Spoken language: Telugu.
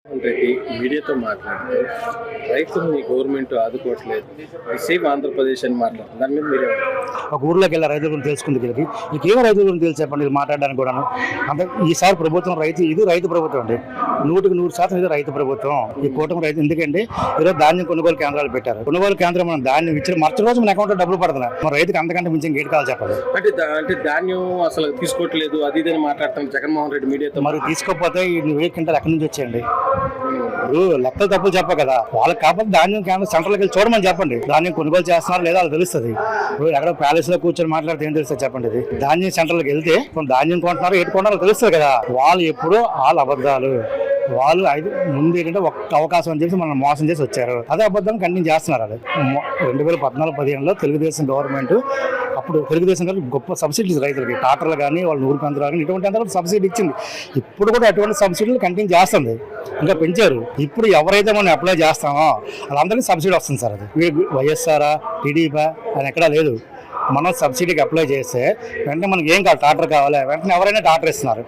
రెడ్డి మీడియాతో మాట్లాడుతూ రైతుల్ని గవర్నమెంట్ ఆదుకోవట్లేదు, సేమ్ ఆంధ్రప్రదేశ్ అని మాట్లాడుతుంది. దాని మీద మీరే ఒక ఊర్లోకి వెళ్ళి రైతుల గురించి తెలుసుకుంది వీళ్ళకి ఇంకేమో రైతుల గురించి తెలిసి చెప్పండి ఇది మాట్లాడడానికి కూడాను. అంటే ఈసారి ప్రభుత్వం ఇది రైతు ప్రభుత్వం అండి, 100% ఇది రైతు ప్రభుత్వం. ఈ కూటమి రైతు ఎందుకంటే ఈరోజు ధాన్యం కొనుగోలు కేంద్రాలు పెట్టారు. కొనుగోలు కేంద్రం మనం ధాన్యం ఇచ్చిన మరుసటి రోజు మన అకౌంట్లో డబ్బులు పడుతున్నాయి. మన రైతుకి అంతకంటే మించి గేట్ కావాలి చెప్పండి. అంటే ధాన్యం అసలు తీసుకోవట్లేదు అది ఇది అని మాట్లాడుతాం జగన్మోహన్ రెడ్డి మీడియాతో. మరి తీసుకోకపోతే ఈ 1000 క్వింటాలు ఎక్కడి నుంచి వచ్చేయండి? ఇప్పుడు లెక్కలు తప్పులు చెప్ప కదా, వాళ్ళకి కాకపోతే ధాన్యం కేంద్రం సెంట్రల్కి వెళ్ళి చూడమని చెప్పండి. ధాన్యం కొనుగోలు చేస్తున్నారు లేదా అది తెలుస్తుంది. ఇప్పుడు ఎక్కడ ప్యాలెస్ లో కూర్చొని మాట్లాడితే ఏం తెలుస్తుంది చెప్పండి. ఇది ధాన్యం సెంటర్కి వెళ్తే ధాన్యం కొంటున్నారు ఏటు కొంటున్నారో తెలుస్తుంది కదా. వాళ్ళు ఎప్పుడూ వాళ్ళ అబద్ధాలు, వాళ్ళు ముందు ఏంటంటే ఒక్క అవకాశం అని చెప్పి మనం మోసం చేసి వచ్చారు. అదే అబద్ధం కంటిన్యూ చేస్తున్నారు. అది 2014-15లో తెలుగుదేశం గవర్నమెంట్, అప్పుడు తెలుగుదేశం గారు గొప్ప సబ్సిడీస్ రైతులకి, ట్రాక్టర్లు కానీ వాళ్ళు 100 పంతులు కానీ ఇటువంటి అంతా సబ్సిడీ ఇచ్చింది. ఇప్పుడు కూడా అటువంటి సబ్సిడీలు కంటిన్యూ చేస్తుంది, ఇంకా పెంచారు. ఇప్పుడు ఎవరైతే మనం అప్లై చేస్తామో వాళ్ళందరికీ సబ్సిడీ వస్తుంది సార్. అది వైఎస్ఆర్ టీడీపీ అని ఎక్కడా లేదు. మనం సబ్సిడీకి అప్లై చేస్తే వెంటనే మనకి ఏం కావాలి, ట్రాక్టర్ కావాలి, వెంటనే ఎవరైనా ట్రాక్టర్ ఇస్తున్నారు.